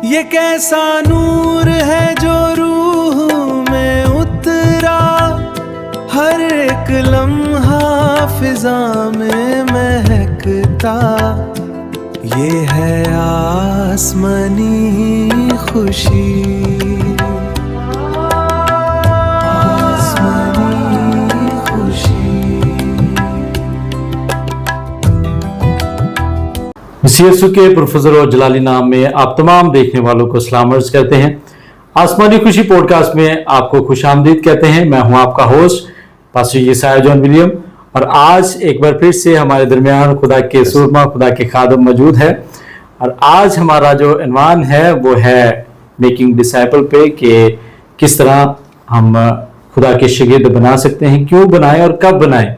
یہ کیسا نور ہے جو روح میں اترا، ہر ایک لمحہ فضا میں مہکتا، یہ ہے آسمانی خوشی، آسمانی خوشی۔ مسیح یسوع کے پرفضل اور جلالی نام میں آپ تمام دیکھنے والوں کو سلام عرض کرتے ہیں۔ آسمانی خوشی پوڈ کاسٹ میں آپ کو خوش آمدید کہتے ہیں۔ میں ہوں آپ کا ہوسٹ پاسٹر یسایہ جان ولیم، اور آج ایک بار پھر سے ہمارے درمیان خدا کے سورما، خدا کے خادم موجود ہے، اور آج ہمارا جو عنوان ہے وہ ہے میکنگ ڈسائپل پہ، کہ کس طرح ہم خدا کے شاگرد بنا سکتے ہیں، کیوں بنائیں اور کب بنائیں،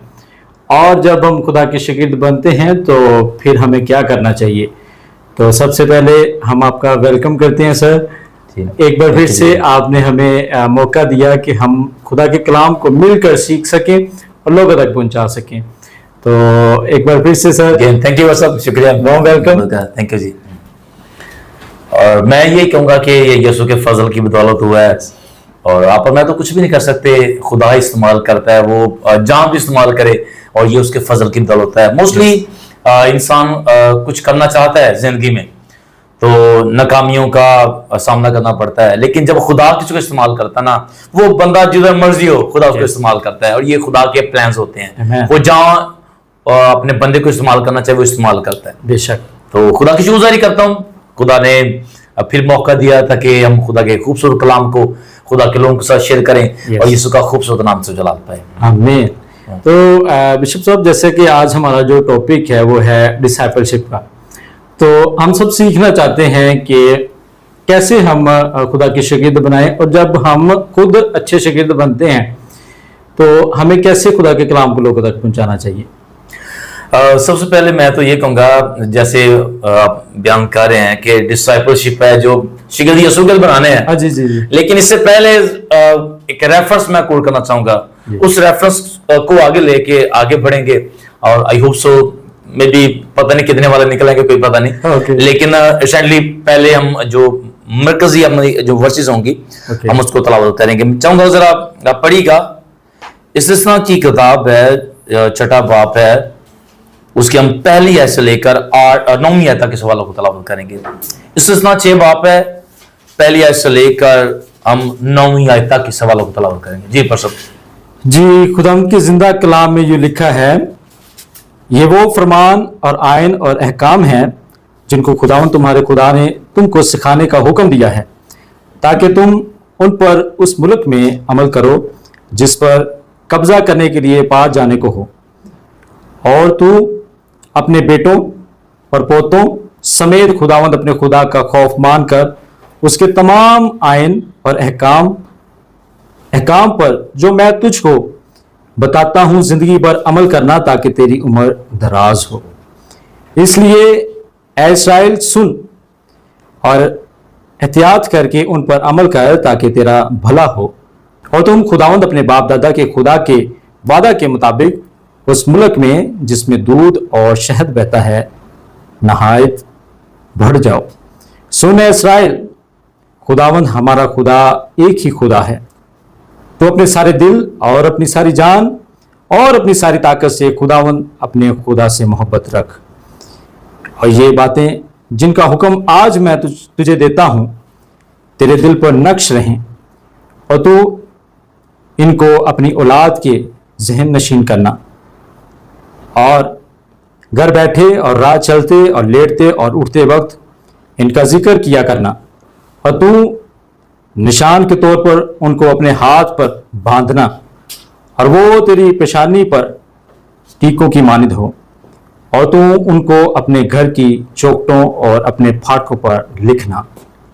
اور جب ہم خدا کے شاگرد بنتے ہیں تو پھر ہمیں کیا کرنا چاہیے۔ تو سب سے پہلے ہم آپ کا ویلکم کرتے ہیں سر، ایک بار پھر سے آپ نے ہمیں موقع دیا کہ ہم خدا کے کلام کو مل کر سیکھ سکیں اور لوگوں تک پہنچا سکیں۔ تو ایک بار پھر سے سر تھینک یو سب، شکریہ، وارم ویلکم۔ تھینک یو جی۔ اور میں یہی کہوں گا کہ یہ یسوع کے فضل کی بدولت ہوا ہے، اور آپ اور میں تو کچھ بھی نہیں کر سکتے، خدا استعمال کرتا ہے، وہ جان بھی استعمال کرے، اور یہ اس کے فضل کی بدولت ہے۔ موسٹلی انسان کچھ کرنا چاہتا ہے زندگی میں تو ناکامیوں کا سامنا کرنا پڑتا ہے، لیکن جب خدا کسی کو استعمال کرتا ہے نا، وہ بندہ جدھر مرضی ہو خدا اس کو استعمال کرتا ہے، اور یہ خدا کے پلانز ہوتے ہیں، وہ جہاں اپنے بندے کو استعمال کرنا چاہے وہ استعمال کرتا ہے۔ بے شک۔ تو خدا کی شکر گزاری کرتا ہوں، خدا نے پھر موقع دیا تھا کہ ہم خدا کے خوبصورت کلام کو خدا کے لوگوں کے ساتھ شیئر کریں، اور یسوع کا خوبصورت نام سے جلال پائیں۔ آمین۔ تو بشپ صاحب، جیسے کہ آج ہمارا جو ٹاپک ہے وہ ہے ڈسائپلشپ کا، تو ہم سب سیکھنا چاہتے ہیں کہ کیسے ہم خدا کے شاگرد بنائیں، اور جب ہم خود اچھے شاگرد بنتے ہیں تو ہمیں کیسے خدا کے کلام کو لوگوں تک پہنچانا چاہیے۔ سب سے پہلے میں تو یہ کہوں گا، جیسے آپ بیان کر رہے ہیں کہ ڈسائپلشپ ہے جو شاگرد یسوع کے بنانے ہیں، جی جی جی، لیکن اس سے پہلے ایک ریفرنس میں کوٹ کرنا چاہوں گا، اس ریفرنس کو آگے لے کے آگے بڑھیں گے، اور آئی ہوپ سو میں بھی پتہ نہیں کتنے والے نکلیں گے، کوئی پتہ نہیں، لیکن ریسنٹلی پہلے ہم جو مرکزی ہماری جو ورسز ہوں گی ہم اس کو تلاوت کریں گے۔ چاہوں گا ذرا پڑھی گا، استثنا کی کتاب ہے، 6واں باب ہے، اس کی ہم پہلی آیت سے لے کر 9ویں آیت تک کے سوالوں کو تلاوت کریں گے۔ استثنا 6 باب ہے، پہلی آیت سے لے کر ہم 9ویں آیت تک کے سوالوں کو تلاوت کریں گے۔ جی پرسب جی، خداوند کے زندہ کلام میں یہ لکھا ہے، یہ وہ فرمان اور آئین اور احکام ہیں جن کو خداوند تمہارے خدا نے تم کو سکھانے کا حکم دیا ہے، تاکہ تم ان پر اس ملک میں عمل کرو جس پر قبضہ کرنے کے لیے پار جانے کو ہو، اور تو اپنے بیٹوں اور پوتوں سمیت خداوند اپنے خدا کا خوف مان کر اس کے تمام آئین اور احکام پر جو میں تجھ کو بتاتا ہوں زندگی بھر عمل کرنا، تاکہ تیری عمر دراز ہو۔ اس لیے اے اسرائیل، سن اور احتیاط کر کے ان پر عمل کر، تاکہ تیرا بھلا ہو، اور تم خداوند اپنے باپ دادا کے خدا کے وعدہ کے مطابق اس ملک میں جس میں دودھ اور شہد بہتا ہے نہایت بڑھ جاؤ۔ سن اے اسرائیل، خداوند ہمارا خدا ایک ہی خدا ہے، تو اپنے سارے دل اور اپنی ساری جان اور اپنی ساری طاقت سے خداوند اپنے خدا سے محبت رکھ، اور یہ باتیں جن کا حکم آج میں تجھے دیتا ہوں تیرے دل پر نقش رہیں، اور تو ان کو اپنی اولاد کے ذہن نشین کرنا، اور گھر بیٹھے اور راہ چلتے اور لیٹتے اور اٹھتے وقت ان کا ذکر کیا کرنا، اور تو نشان کے طور پر ان کو اپنے ہاتھ پر باندھنا، اور وہ تیری پیشانی پر ٹیکوں کی مانند ہو، اور تو ان کو اپنے گھر کی چوکٹوں اور اپنے پھاٹکوں پر لکھنا۔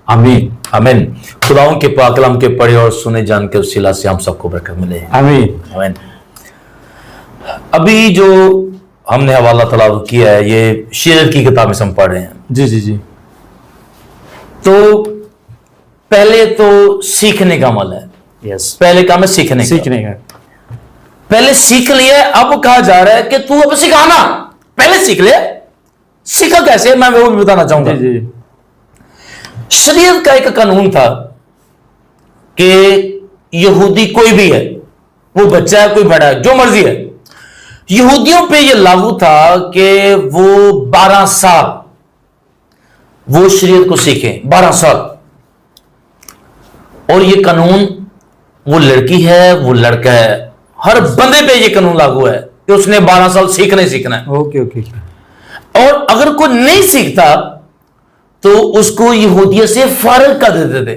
آمین آمین۔ خداؤں کے پاک کلام کے پڑھے اور سنے جان کے وسیلہ سے ہم سب کو برکت ملے۔ آمین آمین۔ ابھی جو ہم نے حوالہ تلاوت کیا ہے یہ شعر کی کتاب میں ہم پڑھ رہے ہیں۔ جی جی جی، تو پہلے تو سیکھنے کا عمل ہے، یس، پہلے کام ہے سیکھنے کا، پہلے سیکھ لیا، اب کہا جا رہا ہے کہ تو اب سکھانا، پہلے سیکھ لے، سیکھا کیسے میں وہ بھی بتانا چاہوں گا۔ शरीयत का एक कानून था कि यहूदी कोई भी है, वो बच्चा है कोई बड़ा है, जो मर्जी है, यहूदियों पे ये लागू था कि वो 12 साल वो शरीयत को सीखें, 12 साल। और ये कानून, वो लड़की है वो लड़का है, हर बंदे पे ये कानून लागू है कि उसने 12 साल सीखना ही सीखना है। Okay okay. और अगर कोई नहीं सीखता तो उसको यहूदियत से फारिग कर देते थे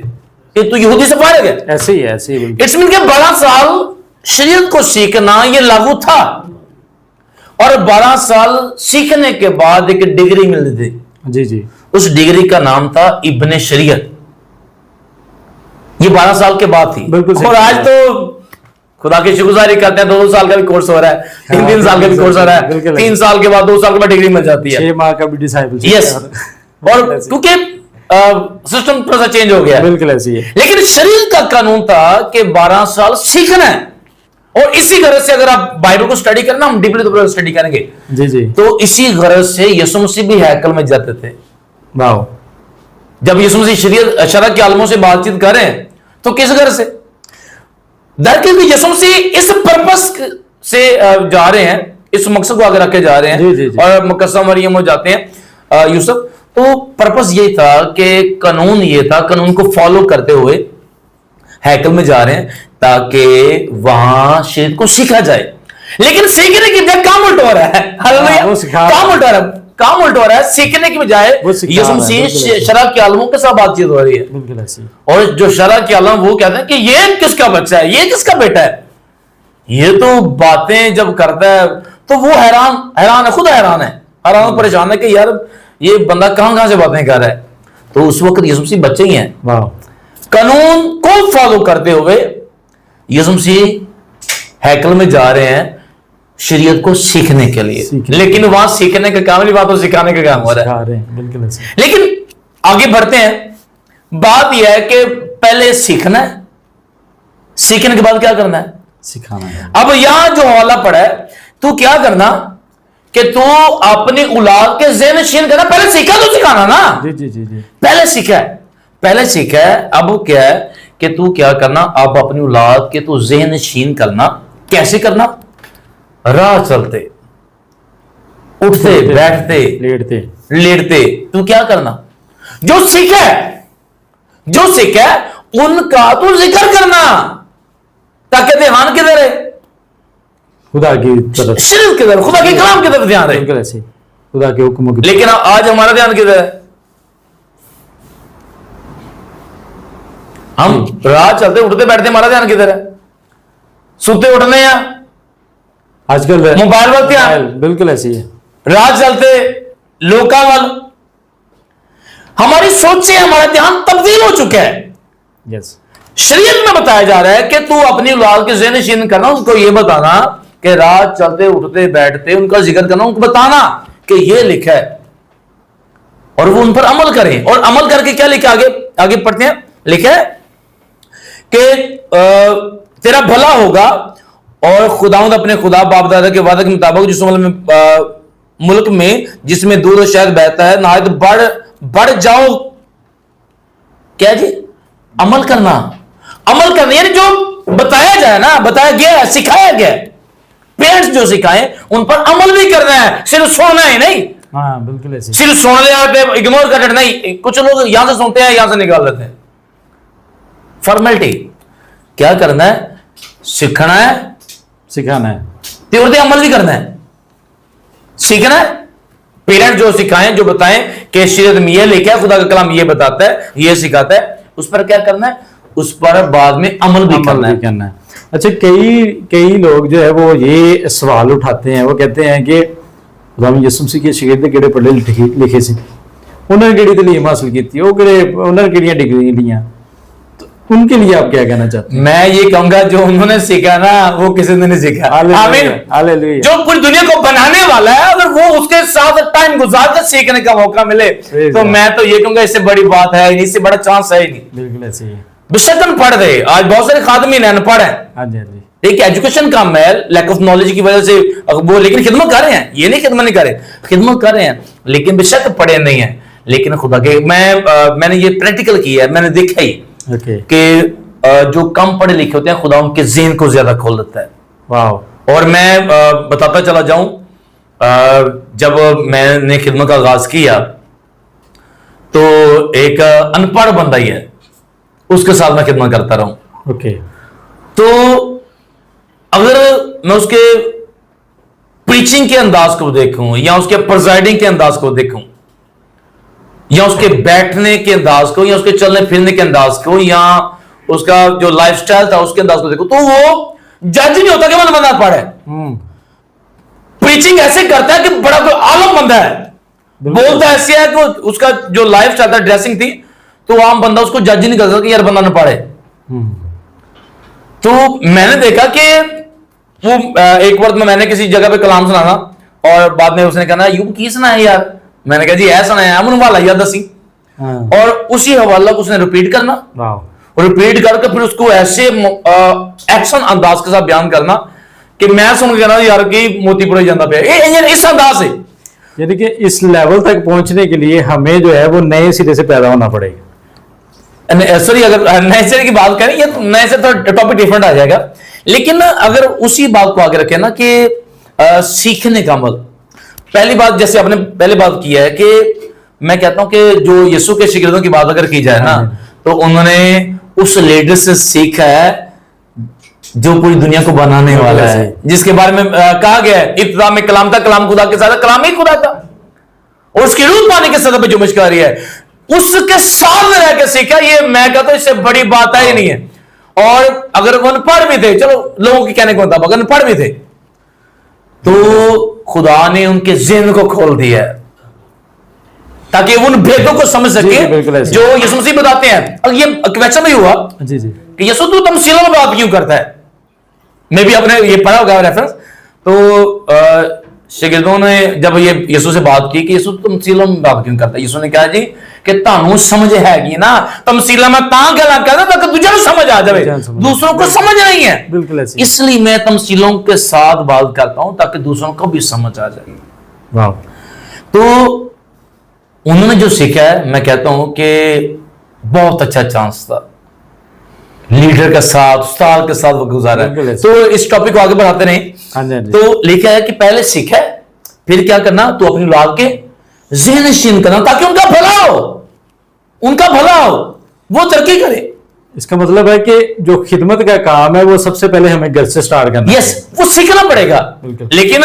कि तू यहूदी से फारिग है। ऐसे ही है, ऐसे ही। इट्स मीन के 12 साल शरीयत को सीखना ये लागू था, और 12 साल सीखने के बाद एक डिग्री मिलती थी। जी जी। उस डिग्री का नाम था इब्ने शरीयत। ये 12 साल के बाद थी। बिल्कुल। और आज तो खुदा की शुक्रगुजारी करते हैं, 2 साल का भी कोर्स हो रहा है, 3 साल का भी कोर्स हो रहा है, 3 साल के बाद 2 साल के बाद डिग्री मिल जाती है, 6 माह का भी डिसाइपलशिप। यस। और क्योंकि सिस्टम थोड़ा सा चेंज हो गया है। बिल्कुल ऐसी है। लेकिन शरीयत का कानून था कि 12 साल सीखना है। और इसी गरज से अगर आप बाइबल को स्टडी करना, हम डीपली तो स्टडी करेंगे जी जी, तो इसी गरज से यीशु मसीह भी हैकल में जाते थे। वाह। जब यीशु मसीह शरीयत शरअ के आलमों से बातचीत करें तो किस गरज से? दरअसल यीशु मसीह इस पर्पस से जा रहे हैं, इस मकसद को आगे रख के जा रहे हैं। जी, जी, जी। और मुकस्सम मरियम हो जाते हैं यूसुफ। तो पर्पस ये था कि कानून ये था, कानून को फॉलो करते हुए हैकल में जा रहे हैं ताकि वहां शरीयत को सीखा जाए। लेकिन सीखने की बजाय काम उल्टा हो रहा है। हालेलुया। काम उल्टा हो रहा है, काम उल्टा हो रहा है। सीखने की बजाय यीशु मसीह शरअ के आलमों के साथ बातचीत हो रही है। बिल्कुल ऐसी। और जो शरअ के आलम वो कहते हैं कि ये किसका बच्चा है, ये किसका बेटा है। ये तो बातें जब करता है तो वो हैरान है, खुद हैरान परेशान है कि यार ये बंदा कहां से बातें कर रहा है। तो उस वक्त यीशु मसीह बच्चे ही हैं। वाह। कानून को फॉलो करते हुए यीशु मसीह हैकल में जा रहे हैं शरीयत को सीखने के लिए। लेकिन वहां सीखने का काम नहीं, वहां तो सिखाने का काम हो रहा है। बिल्कुल ऐसे। लेकिन आगे बढ़ते हैं। बात यह है कि पहले सीखना है, सीखने के बाद क्या करना है? सिखाना है। अब यहां जो हवाला पड़ा है, तू क्या करना कि तू अपनी औलाद के ज़हन नशीन करना। पहले सीखा तो सिखाना ना। जी जी जी जी। पहले सीखा है। अब क्या है कि तू क्या करना, अब अपनी औलाद के तू ज़हन नशीन करना। कैसे करना? राह चलते, उठते, बैठते, लेटते तू क्या करना? जो सीखा है उनका तू जिक्र करना, ताकि ध्यान किधर है? खुदा की तरफ, शरीयत की तरफ, खुदा के कलाम की तरफ ध्यान रहे। बिल्कुल ऐसे, खुदा के हुक्मों की। लेकिन आज हमारा ध्यान किधर है? हम राह चलते उठते बैठते, हमारा ध्यान किधर है? सोते उठने या आजकल मोबाइल पर ध्यान। बिल्कुल ऐसी है। राह चलते लोका वाल, हमारी सोचें, हमारा ध्यान तब्दील हो चुका है। यस। शरीयत में बताया जा रहा है कि तू अपनी औलाद के ज़हन नशीन करना, उनको ये बताना कि रात चलते उठते बैठते उनका जिक्र करना, उनको बताना कि ये लिखा है और वो उन पर अमल करें। और अमल करके क्या लिखा, आगे पढ़ते हैं। लिखा है कि तेरा भला होगा और खुदावंद अपने खुदा बाप दादा के वादे के मुताबिक जिस मुल्क में जिसमें दूध और शहद बहता है नहायत बढ़ जाओ। क्या जी? अमल करना यानी जो बताया जाए ना, बताया गया है, सिखाया गया है, पेरेंट्स जो सिखाएं उन पर अमल भी करना है, सिर्फ सुनना ही नहीं। हाँ बिल्कुल ऐसे। सिर्फ सुन ले, इग्नोर कर नहीं। कुछ लोग यहां से सुनते हैं, यहां से निकाल देते हैं। फॉर्मेलिटी क्या करना है? सीखना है, सिखाना है, तीव्रते अमल भी करना है। सीखना है, पेरेंट जो सिखाएं, जो बताएं कि शरीयत में ये लिखा है, खुदा का कलाम ये बताता है, ये सिखाता है, उस पर क्या करना है? उस पर बाद में अमल भी करना है। अच्छा, कई लोग जो है वो ये सवाल उठाते हैं, वो कहते हैं कि खुदा यीशु मसीह के शागिर्द केड़े पढ़े लिखे सी, उन्होंने केड़ी तालीम हासिल की थी, उन्होंने केड़ियां डिग्री लियां, तो उनके लिए आप क्या कहना चाहते हैं? मैं ये कहूंगा जो उन्होंने सीखा ना वो किसी ने नहीं सीखा। आमीन। जो पूरी दुनिया को बनाने वाला है, अगर वो उसके साथ टाइम गुजार कर सीखने का मौका मिले तो मैं तो ये कहूंगा इससे बड़ी बात है, इससे बड़ा चांस है ही नहीं। बिल्कुल ऐसे ही है। बेशक अनपढ़ थे, आज बहुत सारे खादमीन अनपढ़ हैं। हाँ जी, हाँ जी। एक एजुकेशन कम है, लैक ऑफ नॉलेज की वजह से वो, लेकिन खिदमत कर रहे हैं, ये नहीं खिदमत नहीं कर रहे, खिदमत कर रहे हैं, लेकिन बेशक पढ़े नहीं है, لیکن خدا کے میں نے یہ پریکٹیکل کیا ہے, میں نے دیکھا ہی کہ جو کم پڑھے لکھے ہوتے ہیں خدا ان کے ذہن کو زیادہ کھول دیتا ہے. واو. اور میں بتاتا چلا جاؤں, جب میں نے خدمت کا آغاز کیا تو ایک ان پڑھ بندہ ہی ہے, اس کے ساتھ میں خدمت کرتا رہا ہوں. تو اگر میں اس کے پریچنگ کے انداز کو دیکھوں یا اس کے پرزائڈنگ کے انداز کو دیکھوں یا اس کے بیٹھنے کے انداز کو یا اس کے چلنے پھرنے کے انداز کو یا اس کا جو لائف سٹائل تھا اس کے انداز کو دیکھوں, تو وہ جج نہیں ہوتا کہ وہ بندہ پڑھے. پریچنگ ایسے کرتا ہے کہ بڑا کوئی عالم بندہ ہے, بولتا ایسے ہے کہ اس کا جو لائف سٹائل تھا, ڈریسنگ تھی, تو عام بندہ اس کو جج نہیں کر سکتا کہ یار بندہ نہ پڑھے. تو میں نے دیکھا کہ وہ ایک وقت میں نے کسی جگہ پہ کلام سنانا اور بعد میں اس نے کہا یوں کی سنا ہے یار, میں نے کہا جی ایسا سنا ہے امن والا یاد دسی, اور اسی حوالہ کو اس نے ریپیٹ کرنا, ریپیٹ کر کے پھر اس کو ایسے ایکشن انداز کے ساتھ بیان کرنا کہ میں سن کے کہنا یار کہ موتی پورے جانا پیا اس انداز سے. یعنی کہ اس لیول تک پہنچنے کے لیے ہمیں جو ہے وہ نئے سرے سے پیدا ہونا پڑے گا. سوری, اگر نئے سرے کی بات کریں یہ نئے سے تو ٹاپک ڈیفرنٹ آ جائے گا, لیکن اگر اسی بات کو آگے رکھیں نا کہ سیکھنے کا عمل, پہلی بات جیسے آپ نے پہلے بات کی ہے کہ میں کہتا ہوں کہ جو یسوع کے شاگردوں کی بات اگر کی جائے نا تو انہوں نے اس لیڈر سے سیکھا ہے جو پوری دنیا کو بنانے والا ہے, جس کے بارے میں کہا گیا ہے ابتدا میں کلام تھا, کلام خدا کے ساتھ, کلام ہی خدا تھا, اور اس کی روح پانے کے سطح پہ جو مشکاری ہے اس کے ساتھ رہ کے سیکھا. یہ میں کہتا ہوں اس سے بڑی بات ہے ہی نہیں ہے. اور اگر وہ ان پڑھ بھی تھے, چلو لوگوں کے کہنے کے مطابق ان پڑھ بھی تھے, تو خدا نے ان کے ذہن کو کھول دیا ہے تاکہ ان بھیدوں کو سمجھ سکے جو یسوع مسیح بتاتے ہیں. اور یہ کویسچن بھی ہوا کہ یسوع تو تمثیلوں میں بات کیوں کرتا ہے, میں بھی اپنے یہ پڑھا ہوگا ریفرنس. تو شاگردوں نے جب یہ یسوع سے بات کی کہ یسوع تمثیلوں میں بات کیوں کرتا ہے, یسوع نے کہا جی کہ تانوں سمجھ ہے گی نا, تمثیلہ میں تاں گلا کرتا تاکہ تجھے سمجھ آ جائے, دوسروں کو سمجھ نہیں ہے, بالکل اس لیے میں تمثیلوں کے ساتھ بات کرتا ہوں تاکہ دوسروں کو بھی سمجھ آ جائے. واو. تو انہوں نے جو سیکھا ہے میں کہتا ہوں کہ بہت اچھا چانس تھا, لیڈر کے ساتھ استاد کے ساتھ وقت گزارا ہے. تو اس ٹاپک کو آگے بڑھاتے نہیں, تو لکھا ہے کہ پہلے سیکھا ہے, پھر کیا کرنا, تو اپنی اولاد کے ذہن نشین کرنا تاکہ ان کا بھلا ہو, ان کا بھلا ہو, وہ ترقی کرے. اس کا مطلب ہے کہ جو خدمت کا کام ہے وہ سب سے پہلے ہمیں گھر سے سٹارٹ کرنا ہے. یس, وہ سیکھنا پڑے گا. لیکن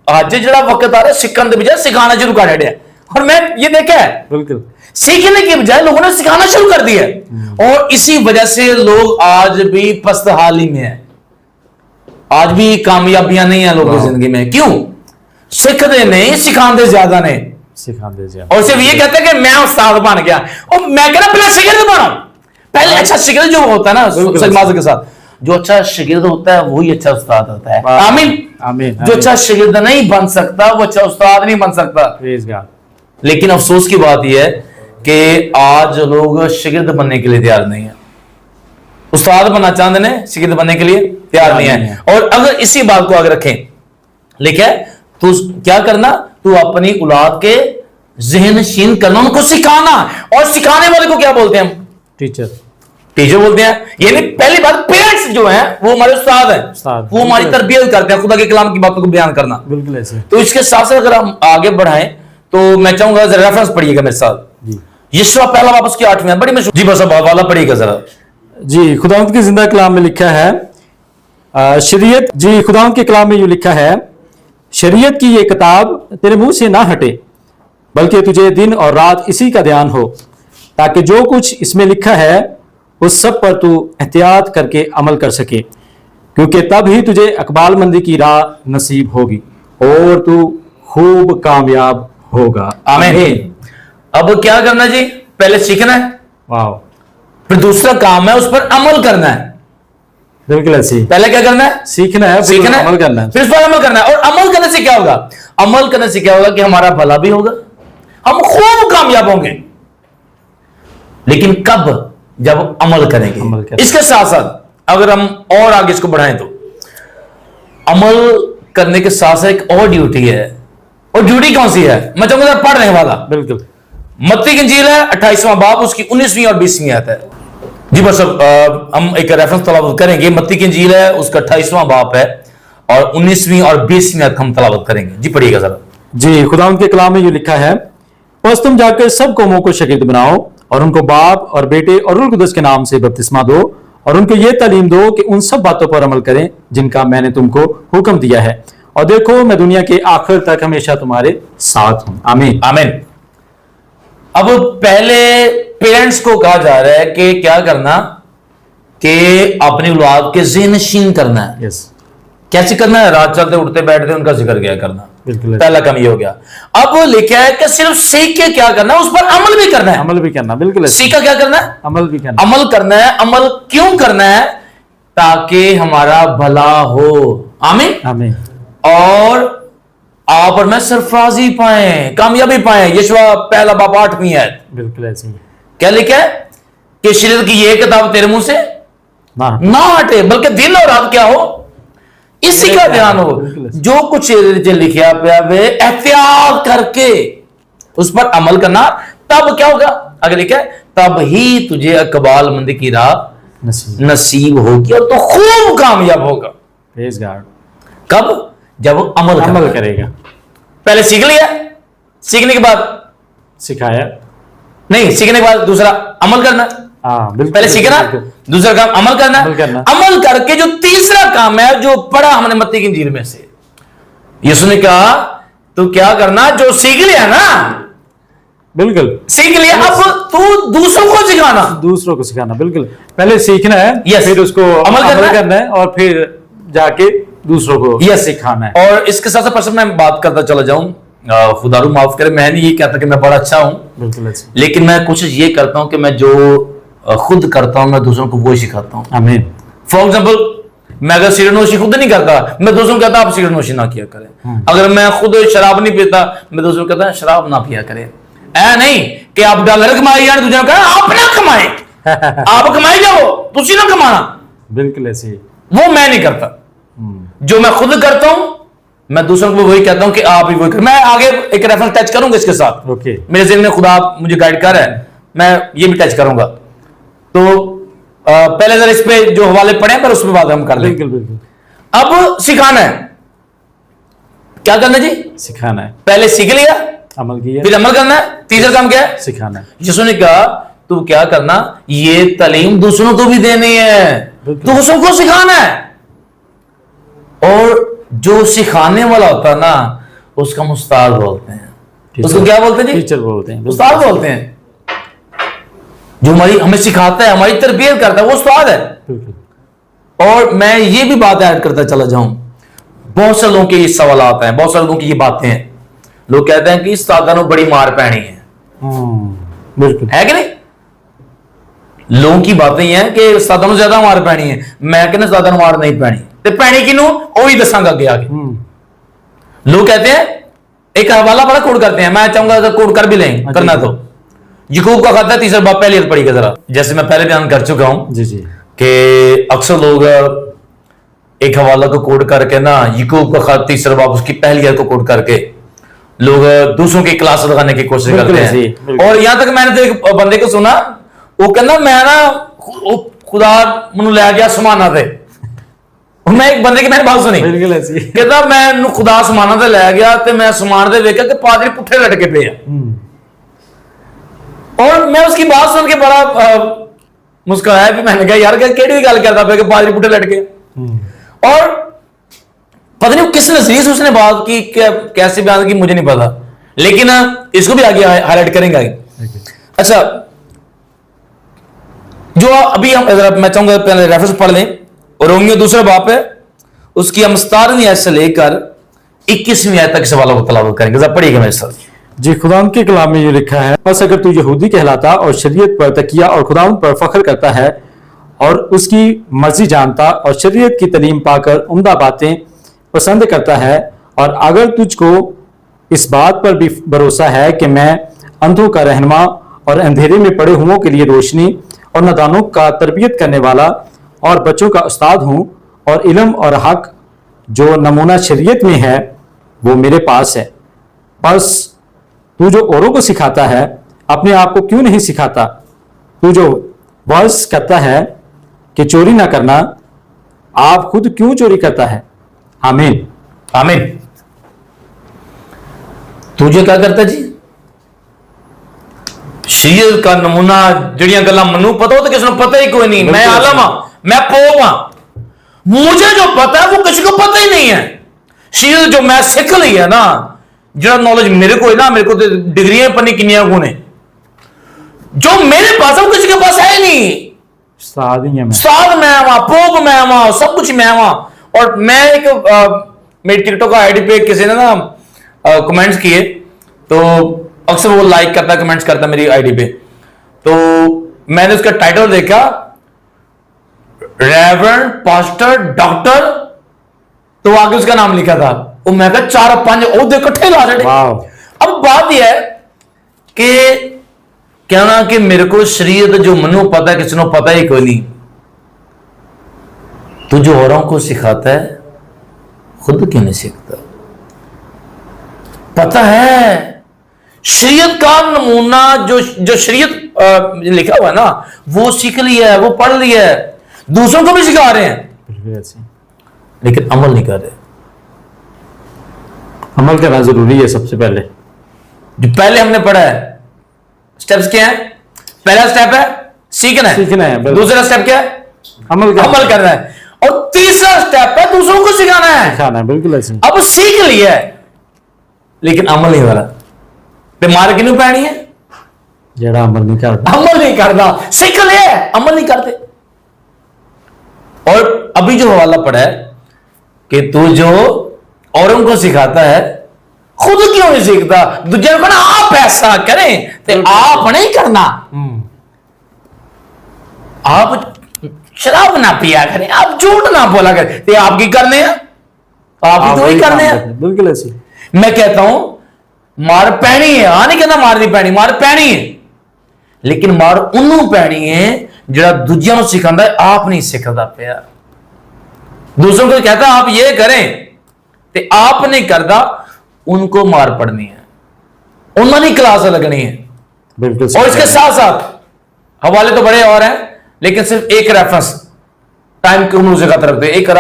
آج جڑا وقت آ رہا ہے سیکھنے کے بجائے سکھانا شروع کر رہے ہیں, اور میں یہ دیکھا ہے بالکل سیکھنے کے بجائے لوگوں نے سکھانا شروع کر دیا ہے, اور اسی وجہ سے لوگ آج بھی پست حالی میں ہیں, آج بھی کامیابیاں نہیں ہیں لوگوں کی زندگی میں. کیوں؟ سیکھتے نہیں, سکھاندے زیادہ نے. اور صرف یہ کہتے ہیں کہ میں استاد بن گیا, اور میں کہنا پہلے شاگرد بنا. پہلے اچھا شاگرد جو ہوتا ہے نا سلماز کے ساتھ, جو اچھا شاگرد ہوتا ہے وہی اچھا استاد ہوتا ہے. آمین. جو اچھا شاگرد نہیں بن سکتا وہ اچھا استاد نہیں بن سکتا. لیکن افسوس کی بات یہ ہے کہ آج لوگ شاگرد بننے کے لیے تیار نہیں ہیں, استاد بننا چاہتے ہیں, شاگرد بننے کے لیے تیار نہیں ہے. اور اگر اسی بات کو آگے رکھیں, لکھا ہے تو کیا کرنا, تو اپنی اولاد کے ذہن نشین کرنا, ان کو سکھانا. اور سکھانے والے کو کیا بولتے ہیں ہم؟ ٹیچر بولتے ہیں. یعنی پہلی بات پیرنٹس جو ہیں وہ ہمارے استاد ہیں, وہ ہماری تربیت کرتے ہیں, خدا کے کلام کی باتوں کو بیان کرنا. بالکل ایسے. تو اس کے ساتھ ساتھ اگر ہم آگے بڑھائیں تو میں چاہوں گا ذرا ریفرنس پڑھیے گا میرے ساتھ. یشوع پہلا باب اس کی 8ویں, بڑی مشہور. جی بس والا پڑھیے گا ذرا. جی خداوند کے زندہ کلام میں لکھا ہے شریعت, جی خداوند کے کلام میں یہ لکھا ہے, شریعت کی یہ کتاب تیرے منہ سے نہ ہٹے بلکہ تجھے دن اور رات اسی کا دھیان ہو, تاکہ جو کچھ اس میں لکھا ہے اس سب پر تو احتیاط کر کے عمل کر سکے, کیونکہ تب ہی تجھے اقبال مندی کی راہ نصیب ہوگی اور تو خوب کامیاب ہوگا. آمین. اب کیا کرنا جی؟ پہلے سیکھنا ہے, واو, پھر دوسرا کام ہے اس پر عمل کرنا ہے. بالکل ایسی. پہلے کیا کرنا ہے؟ سیکھنا ہے, سیکھنا ہے, عمل کرنا ہے, پھر اس پر عمل کرنا ہے. اور عمل کرنے سے کیا ہوگا؟ عمل کرنے سے کیا ہوگا کہ ہمارا بھلا بھی ہوگا, ہم خوب کامیاب ہوں گے. لیکن کب؟ جب عمل کریں گے. اس کے ساتھ ساتھ اگر ہم اور آگے اس کو بڑھائیں تو عمل کرنے کے ساتھ ساتھ ایک اور ڈیوٹی ہے. اور ڈیوٹی کون سی ہے؟ میں چاہوں گا پڑھنے والا. بالکل. मत्ती की इंजील है 28वां बाब, उसकी 19वीं और 20वीं आयत है। जी बस अब हम एक रेफरेंस तलावत करेंगे। मत्ती की इंजील है, उसका 28वां बाब है और 19वीं और 20वीं आयत हम तलावत करेंगे। जी पढ़िएगा जरा। जी, खुदावंद के कलाम में ये लिखा है, बस तुम जाकर सब कौमों को शागिर्द बनाओ और उनको बाप और बेटे और रूह कुदस के नाम से बपतिस्मा दो और उनको ये तालीम दो कि उन सब बातों पर अमल करें जिनका मैंने तुमको हुक्म दिया है, और देखो मैं दुनिया के आखिर तक हमेशा तुम्हारे साथ हूं। आमीन। आमीन। अब पहले पेरेंट्स को कहा जा रहा है कि क्या करना, कि अपनी औलाद के ज़हन-नशीन करना है। यस, कैसे करना है? रात चलते उठते बैठते उनका जिक्र क्या करना। बिल्कुल। पहला काम ये हो गया। अब लिखा है कि सिर्फ सीख के क्या करना है, उस पर अमल भी करना है। अमल भी करना, बिल्कुल। सीखा क्या करना है? अमल भी करना। अमल करना है। अमल क्यों करना है? ताकि हमारा भला हो। आमीन। आमीन। और आप और मैं सरफराजी पाए, कामयाबी पाए। यशवा पहला बाब 8वीं आयत, बिल्कुल ऐसे ही। क्या लिखा है कि शरीयत की ये किताब तेरे मुंह से ना हटे, बल्कि दिन और रात क्या हो, इसी का ध्यान हो। जो कुछ लिखा पिया वे एहतियात करके उस पर अमल करना, तब क्या होगा? अगर लिखा है तब ही तुझे अकबाल मंदी की राह नसीब होगी और तो खूब कामयाब होगा। Praise God. कब? जब अमल करेगा। पहले सीख लिया, सीखने के बाद सिखाया नहीं, सीखने के बाद दूसरा अमल करना। बिल्कुल। पहले सीखना, दूसरा काम अमल करना। अमल करके जो तीसरा काम है, जो पढ़ा हमने मत्ती की इंजील में से, यीशु ने कहा तो क्या करना, जो सीख लिया ना, बिल्कुल सीख लिया, अब तू दूसरों को सिखाना। दूसरों को सिखाना, बिल्कुल। पहले सीखना है, फिर उसको अमल करना है और फिर जाके दूसरों को सिखाना है। और इसके साथ साथ मैं बात करता चला जाऊं, खुदारू माफ करे, मैं नहीं ये कहता कि मैं बड़ा अच्छा हूं, बिल्कुल, लेकिन मैं कोशिश ये करता हूं कि मैं जो खुद करता हूं मैं दूसरों को वो सिखाता हूं। आमीन। फॉर एग्जाम्पल, मैं अगर सिगरेट नोशी खुद नहीं करता, मैं दूसरों को कहता आप सिगरेट नोशी ना किया करें। अगर मैं खुद शराब नहीं पीता, मैं दूसरों को कहता शराब ना पिया करें। ऐ नहीं कि आप डॉलर कमाए यार, दूसरे को कहा आप ना कमाए, आप कमाई जाओ, तुसी ना कमाना। बिल्कुल ऐसे ही। वो मैं नहीं करता। जो मैं खुद करता हूं मैं दूसरों को वही कहता हूं कि आप भी वही करें। मैं आगे एक रेफरेंस टच करूंगा इसके साथ। ओके। मेरे ज़हन में खुदा मुझे गाइड कर रहा है, मैं ये भी टच करूंगा। तो पहले जरा इस पे जो हवाले पढ़े पर उस पर बात हम कर लेंगे। बिल्कुल बिल्कुल। अब सिखाना है, क्या करना जी? सिखाना है। पहले सीख लिया, अमल किया, फिर अमल करना है। तीसरा काम क्या है? सिखाना है। यीशु ने कहा तू क्या करना, ये तालीम दूसरों को भी देनी है, दूसरों को सिखाना है। और जो सिखाने वाला होता है ना, उसका उस्ताद बोलते हैं। उसको क्या बोलते हैं जी? टीचर बोलते हैं, उस्ताद बोलते हैं। जो हमें सिखाता है, हमारी तरबियत करता है, वो उस्ताद है। और मैं ये भी बात ऐड करता चला जाऊं, बहुत से लोगों के ये सवाल आता है, बहुत से लोगों की ये बातें हैं। लोग कहते हैं कि उस्तादा ने बड़ी मार पैनी है। बिल्कुल है कि नहीं? लोगों की बातें ये हैं कि उस्तादा ने ज्यादा मार पैनी है। मैं कहना उस्तादा ने मार नहीं पैनी, ते पैनी किनू ओ ही दसांगा आगे आगे। लोग कहते हैं, एक हवाला बड़ा कोड करते हैं, मैं चाहूंगा अगर कोड कर भी लें करना तो यकूब का खाता तीसरा बाप पहली आयत पढ़िएगा जरा। जैसे मैं पहले बयान कर चुका हूं जी जी कि अक्सर लोग एक हवाला को कोड करके ना, यकूब का खाता तीसरा बाप उसकी पहली आयत को कोड करके लोग दूसरों की क्लास लगाने की कोशिश करते हैं। और यहां तक मैंने तो एक बंदे को सुना, वो कहना मैं ना खुदा मनु लै गया समाना थे। मैं एक बंदे की मैंने बात सुनी, कहता मैं खुदा समाना ते लै गया ते मैं समान दे वेख्या कि पादरी पुट्ठे लटके पे हैं। और मैं उसकी बात सुन के बड़ा मुस्कुराया भी। मैंने कहा यार केड़ी गल करता पे कि पादरी पुट्ठे लटके। और पता नहीं किस नजरिए से उसने बात की, कैसे बयान की मुझे नहीं पता, लेकिन इसको भी आगे हाईलाइट करेंगे। अच्छा, जो अभी हम मैं चाहूंगा पहले रेफरेंस पढ़ लें। और रोमियो दूसरा बाप है, उसकी हम 17वीं आयत से लेकर 21वीं आयत तक सवालों को तलावत करेंगे। जरा पढ़िएगा मेरे साथ। जी, खुदावंद के कलाम में ये लिखा है, बस अगर तू यहूदी कहलाता और शरीयत पर तकिया और खुदावंद पर फख्र करता है और उसकी मर्जी जानता और शरीयत की तालीम पाकर उम्दा बातें पसंद करता है, और अगर तुझको इस बात पर भी भरोसा है कि मैं अंधों का रहनुमा और अंधेरे में पड़े हुओं के लिए रोशनी और नादानों का तरबियत करने वाला और बच्चों का उस्ताद हूँ, और इल्म और हक जो नमूना शरीयत में है वो मेरे पास है। बस तू जो औरों को सिखाता है अपने आप को क्यों नहीं सिखाता? तू जो वर्स कहता है कि चोरी ना करना, आप खुद क्यों चोरी करता है? आमीन आमीन। तुझे क्या करता जी? शरीयत का नमूना जड़ियां गल्लां मनु पता हो तो किसी को पता ही कोई नहीं। मैं आलम हां, मैं पोप हां, मुझे जो पता है वो किसी को पता ही नहीं है। शरीयत जो मैं सीख ली है ना, जो नॉलेज मेरे को है ना, मेरे को तो डिग्रियां पढ़नी किन्नियां गुण है, जो मेरे पास है वो किसी के पास है ही नहीं। साध ही है मैं, साध मैं वहां, पोप मैं वहां, सब कुछ मैं वहां। और मैं एक मेरी टिकटॉक का आईडी पे किसी ने ना कमेंट्स किए, तो अक्सर वो लाइक करता, कमेंट्स करता मेरी आईडी पे, तो मैंने उसका टाइटल देखा, रेवरेंड पास्टर डॉक्टर, तो आगे उसका नाम लिखा था। वो मैं कहा 4-5 ओहदे इकट्ठे ला रहे। अब बात यह है कि कहना कि मेरे को शरीयत जो मनु पता है किसी को पता ही कोई नहीं। तू जो औरों को सिखाता है खुद क्यों नहीं सीखता? पता है शरीयत का नमूना जो शरीयत लिखा हुआ है ना, वो सीख लिया है, वो पढ़ लिया है, दूसरों को भी सिखा रहे हैं, लेकिन अमल नहीं कर रहे। अमल करना जरूरी है। सबसे पहले जो पहले हमने पढ़ा है स्टेप्स क्या है? पहला स्टेप है सीखना है, दूसरा स्टेप क्या है? अमल करना है, और तीसरा स्टेप है दूसरों को सिखाना है। बिल्कुल ऐसे। अब सीख लिया है लेकिन अमल नहीं हो रहा, ते मार किनू पैनी है? जेड़ा अमल नहीं करता। सीख लिया है, अमल नहीं करते। और अभी जो हवाला पड़ा है कि तू जो औरों को सिखाता है खुद क्यों नहीं सीखता? दूसरे को ना आप ऐसा करें तो आप नहीं करना, आप शराब ना पिया करें, आप झूठ ना बोला करें, तो आपकी करने हैं, आप तो ही करने हैं। बिल्कुल ऐसी। मैं कहता हूं मार पैनी है, हाँ नहीं कहना मार नहीं पैनी, मार पैनी है, लेकिन मार उन्होंने पैनी है जरा दूजिया सिखाता है, आप नहीं सिखाता पिया। दूसरों को कहता आप ये करें तो आप नहीं करता, उनको मार पड़नी है, उन्होंने क्लास लगनी है। बिल्कुल। और इसके साथ साथ हवाले तो बड़े और हैं, लेकिन सिर्फ एक रेफरेंस टाइम के उम्र से खातर रखते हैं, एक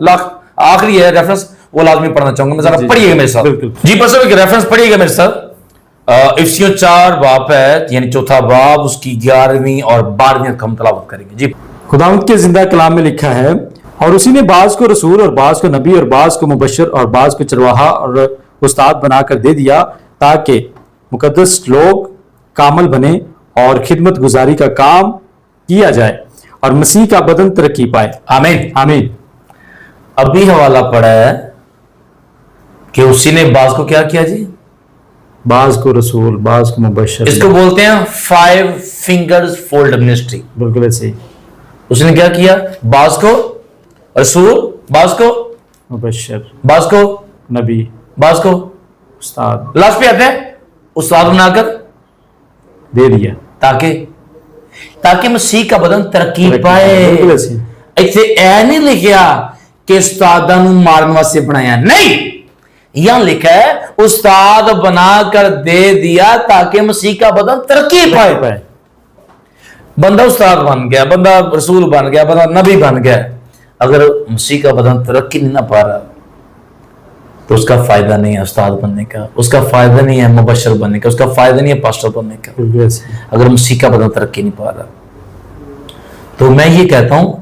लाख आखिरी है रेफरेंस, वो लाजमी पढ़ना चाहूंगा मैं। जरा पढ़िएगा मेरे साथ जी, पर एक रेफरेंस पढ़िएगा मेरे साथ। इफ्सियों 4 बाब है, यानी चौथा बाब, उसकी 11वीं और 12वीं हम तलावत करेंगे जी। खुदावंद के जिंदा कलाम में लिखा है, और उसी ने बाज को रसूल और बाज को नबी और बाज को मुबशर और बाज को चरवाहा और उस्ताद बनाकर दे दिया, ताकि मुकद्दस लोग कामल बने और खिदमत गुजारी का काम किया जाए और मसीह का बदन तरक्की पाए। आमीन आमीन। अभी हवाला पड़ा है कि उसी ने बाज को क्या किया जी? बाज को रसूल, बाज को मुबशर। इसको बोलते हैं 5 फिंगर्स फोल्ड मिनिस्ट्री। बिल्कुल ऐसे। उसने क्या किया? बाज को रसूल, बाज को मुबशर, बाज को नबी, बाज को उस्ताद, लास्ट पे आते हैं उस्ताद बनाकर दे दिया, ताकि मसीह का बदन तरक्की पाए। इतने ऐ नहीं लिखा कि उस्तादा मारन वास्ते बनाया, नहीं, यहां लिखा है उस्ताद बनाकर दे दिया ताकि मसीह का बदन तरक्की पाए। बंदा उस्ताद बन गया, बंदा रसूल बन गया, बंदा नबी बन गया, अगर मसीह का बदन तरक्की नहीं ना पा रहा तो उसका फायदा नहीं है उस्ताद बनने का, उसका फायदा नहीं है मुबशर बनने का, उसका फायदा नहीं है पास्टर बनने का, अगर मसीह का बदन तरक्की नहीं पा रहा। तो मैं ये कहता हूं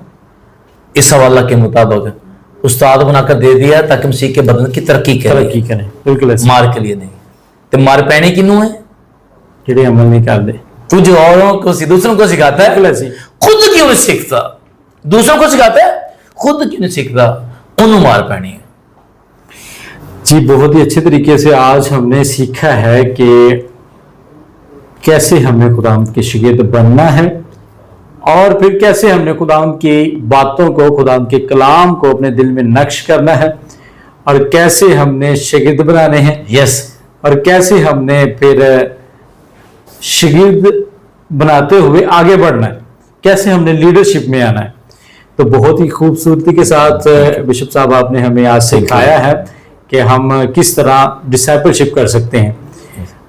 इस हवाला के मुताबिक उस्ताद बनाकर दे दिया ताकि मसीह के बदन की तरक्की करें, बिल्कुल मार के लिए नहीं। तो मार पैने किनू है? जेड़े अमल नहीं कर दे। तू जो औरों को दूसरों को सिखाता है खुद क्यों नहीं सीखता? दूसरों को सिखाता है खुद क्यों नहीं सीखता? उन्होंने मार पैनी है जी। बहुत ही अच्छे तरीके से आज हमने सीखा है कि कैसे हमें खुदावंद के शागिर्द बनना है, और फिर कैसे हमने खुदावंद की बातों को, खुदावंद के कलाम को अपने दिल में नक्श करना है, और कैसे हमने शागिर्द बनाने हैं। यस। और कैसे हमने फिर शागिर्द बनाते हुए आगे बढ़ना है, कैसे हमने लीडरशिप में आना है। तो बहुत ही खूबसूरती के साथ बिशप साहब आपने हमें आज सिखाया है कि हम किस तरह डिसाइपलशिप कर सकते हैं।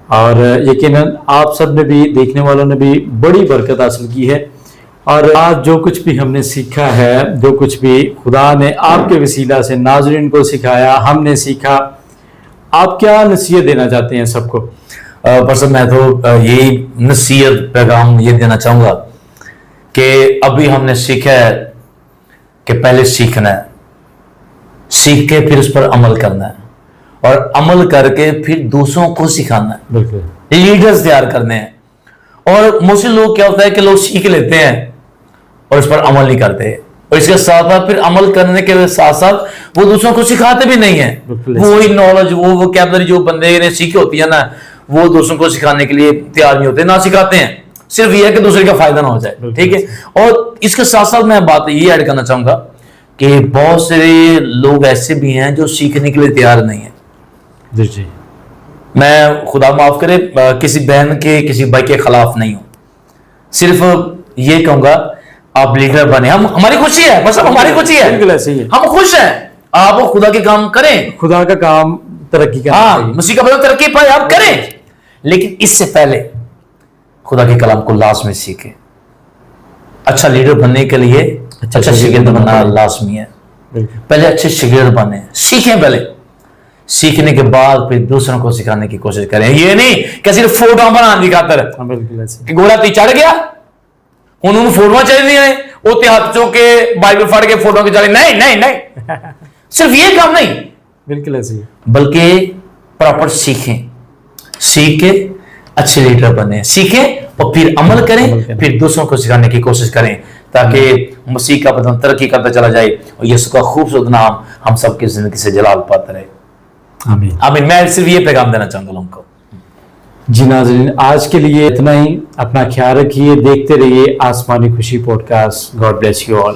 اور یقیناً آپ سب نے بھی، دیکھنے والوں نے بھی بڑی برکت حاصل کی ہے. اور آج جو کچھ بھی ہم نے سیکھا ہے، جو کچھ بھی خدا نے آپ کے وسیلہ سے ناظرین کو سکھایا، ہم نے سیکھا، آپ کیا نصیحت دینا چاہتے ہیں سب کو؟ پرسن میں تو یہی نصیحت پیغام یہ دینا چاہوں گا کہ ابھی ہم نے سیکھا ہے کہ پہلے سیکھنا ہے، سیکھ کے پھر اس پر عمل کرنا ہے، اور عمل کر کے پھر دوسروں کو سکھانا ہے. بالکل لیڈرز تیار کرنے ہیں. اور موسٹلی لوگ کیا ہوتا ہے کہ لوگ سیکھ لیتے ہیں اور اس پر عمل نہیں کرتے، اور اس کے ساتھ ساتھ پھر عمل کرنے کے ساتھ ساتھ وہ دوسروں کو سکھاتے بھی نہیں ہیں. وہی نالج، وہ ووکیبلری جو بندے نے سیکھی ہوتی ہے نا، وہ دوسروں کو سکھانے کے لیے تیار نہیں ہوتے، نہ سکھاتے ہیں. صرف یہ ہے کہ دوسرے کا فائدہ نہ ہو جائے. ٹھیک ہے. اور اس کے ساتھ ساتھ میں بات یہ ایڈ کرنا چاہوں گا کہ بہت سے لوگ ایسے بھی ہیں جو سیکھنے کے لیے تیار نہیں ہیں. جی جی، میں خدا معاف کرے کسی بہن کے، کسی بھائی کے خلاف نہیں ہوں، صرف یہ کہوں گا آپ لیڈر بنے. ہماری خوشی ہے، بس ہماری خوشی ہے، بالکل ایسے ہی ہے. ہم خوش ہیں. آپ خدا کے کام کریں، خدا کا کام ترقی کا، ہاں مسیح کا بدل ترقی پائے آپ کریں، لیکن اس سے پہلے خدا کے کلام کو لازمی سیکھیں. اچھا لیڈر بننے کے لیے اچھا شاگرد بننا لازمی ہے. پہلے اچھے شاگرد بنیں، سیکھیں. پہلے سیکھنے کے بعد پھر دوسروں کو سکھانے کی کوشش کریں. یہ نہیں کہ صرف فوٹو بنانے کی خاطر کہ گھوڑا تی چڑھ گیا انہوں نے فوٹو چاہیے وہ ہاتھوں کے بائبل پڑھ کے فوٹو کے چڑھے. نہیں نہیں نہیں، صرف یہ کام نہیں، بالکل ایسے ہی، بلکہ پراپر سیکھیں، سیکھ کے اچھے لیڈر بنیں، سیکھیں اور پھر عمل کریں، پھر دوسروں کو سکھانے کی کوشش کریں تاکہ مسیح کا بدن ترقی کرتا چلا جائے اور یسوع کا خوبصورت نام ہم سب کی زندگی سے جلال پاتا رہے. آمین. آمین. میں صرف یہ پیغام دینا چاہوں گا لوگوں کو. جی ناظرین، آج کے لیے اتنا ہی. اپنا خیال رکھیے، دیکھتے رہیے آسمانی خوشی podcast. God bless you all.